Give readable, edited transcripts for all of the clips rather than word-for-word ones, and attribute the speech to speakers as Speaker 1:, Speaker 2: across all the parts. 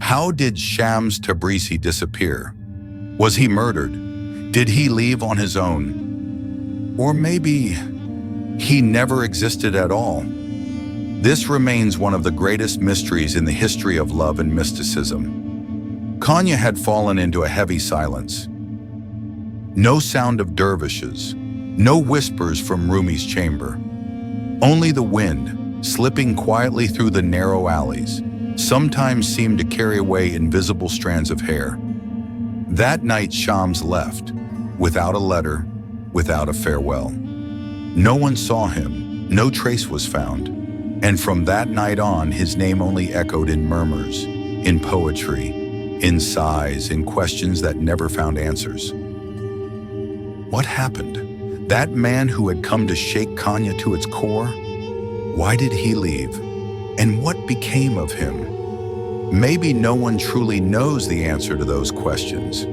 Speaker 1: How did Shams Tabrizi disappear? Was he murdered? Did he leave on his own? Or maybe he never existed at all? This remains one of the greatest mysteries in the history of love and mysticism. Konya had fallen into a heavy silence. No sound of dervishes, no whispers from Rumi's chamber. Only the wind, slipping quietly through the narrow alleys, sometimes seemed to carry away invisible strands of hair. That night Shams left, without a letter, without a farewell. No one saw him, no trace was found, and from that night on his name only echoed in murmurs, in poetry, in sighs, in questions that never found answers. What happened? That man who had come to shake Konya to its core? Why did he leave? And what became of him? Maybe no one truly knows the answer to those questions.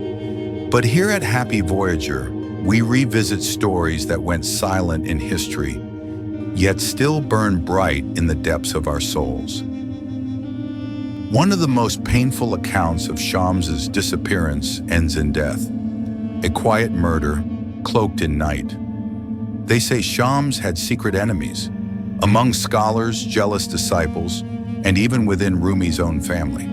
Speaker 1: But here at Happy Voyager, we revisit stories that went silent in history, yet still burn bright in the depths of our souls. One of the most painful accounts of Shams's disappearance ends in death, a quiet murder cloaked in night. They say Shams had secret enemies, among scholars, jealous disciples, and even within Rumi's own family.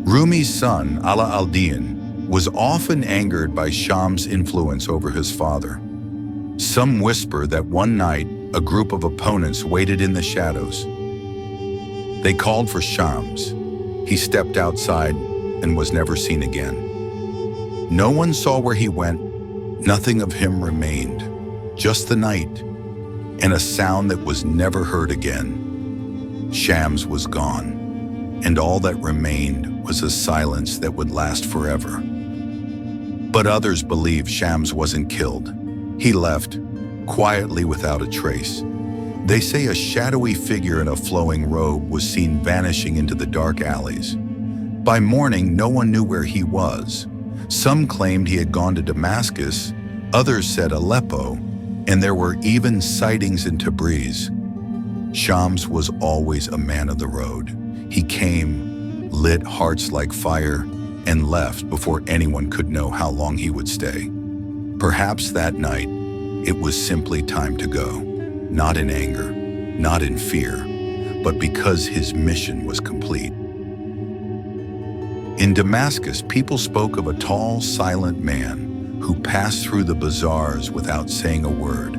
Speaker 1: Rumi's son, Ala al-Din, was often angered by Shams' influence over his father. Some whisper that one night, a group of opponents waited in the shadows. They called for Shams. He stepped outside and was never seen again. No one saw where he went. Nothing of him remained. Just the night, and a sound that was never heard again. Shams was gone, and all that remained was a silence that would last forever. But others believe Shams wasn't killed. He left, quietly without a trace. They say a shadowy figure in a flowing robe was seen vanishing into the dark alleys. By morning, no one knew where he was. Some claimed he had gone to Damascus, others said Aleppo, and there were even sightings in Tabriz. Shams was always a man of the road. He came, lit hearts like fire, and left before anyone could know how long he would stay. Perhaps that night, it was simply time to go, not in anger, not in fear, but because his mission was complete. In Damascus, people spoke of a tall, silent man who passed through the bazaars without saying a word,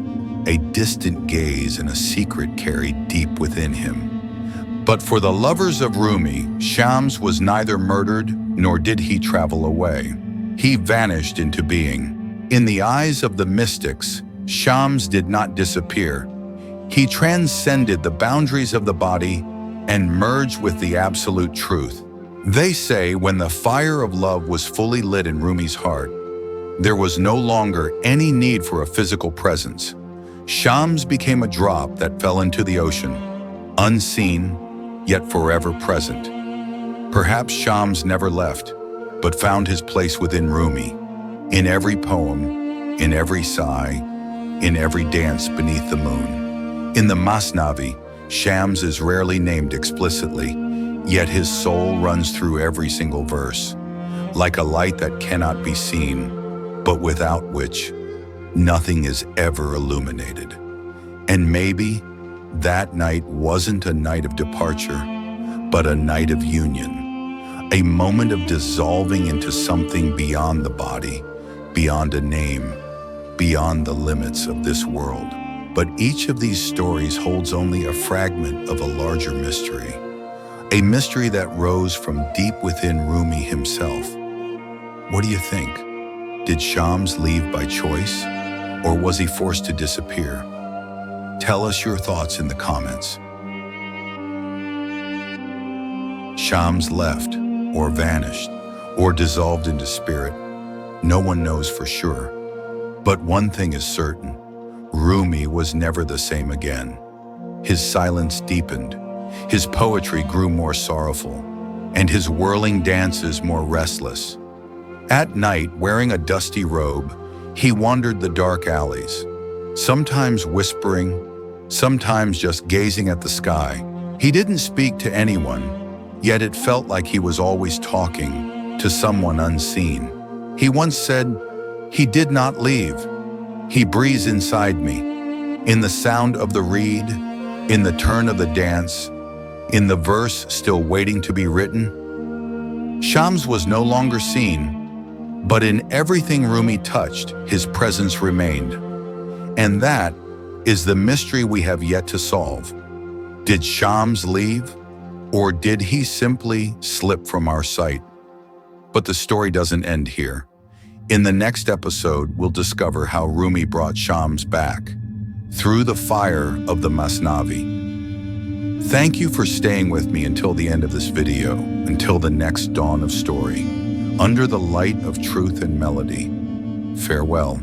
Speaker 1: a distant gaze and a secret carried deep within him. But for the lovers of Rumi, Shams was neither murdered nor did he travel away. He vanished into being. In the eyes of the mystics, Shams did not disappear. He transcended the boundaries of the body and merged with the absolute truth. They say when the fire of love was fully lit in Rumi's heart, there was no longer any need for a physical presence. Shams became a drop that fell into the ocean, unseen, yet forever present. Perhaps Shams never left, but found his place within Rumi, in every poem, in every sigh, in every dance beneath the moon. In the Masnavi, Shams is rarely named explicitly, yet his soul runs through every single verse, like a light that cannot be seen, but without which nothing is ever illuminated. And maybe that night wasn't a night of departure, but a night of union, a moment of dissolving into something beyond the body, beyond a name, beyond the limits of this world. But each of these stories holds only a fragment of a larger mystery, a mystery that rose from deep within Rumi himself. What do you think? Did Shams leave by choice, or was he forced to disappear? Tell us your thoughts in the comments. Shams left, or vanished, or dissolved into spirit. No one knows for sure. But one thing is certain, Rumi was never the same again. His silence deepened, his poetry grew more sorrowful, and his whirling dances more restless. At night, wearing a dusty robe, he wandered the dark alleys, sometimes whispering, sometimes just gazing at the sky. He didn't speak to anyone, yet it felt like he was always talking to someone unseen. He once said, "He did not leave. He breathes inside me, in the sound of the reed, in the turn of the dance, in the verse still waiting to be written." Shams was no longer seen, but in everything Rumi touched, his presence remained. And that is the mystery we have yet to solve. Did Shams leave, or did he simply slip from our sight? But the story doesn't end here. In the next episode, we'll discover how Rumi brought Shams back, through the fire of the Masnavi. Thank you for staying with me until the end of this video, until the next dawn of story, under the light of truth and melody. Farewell.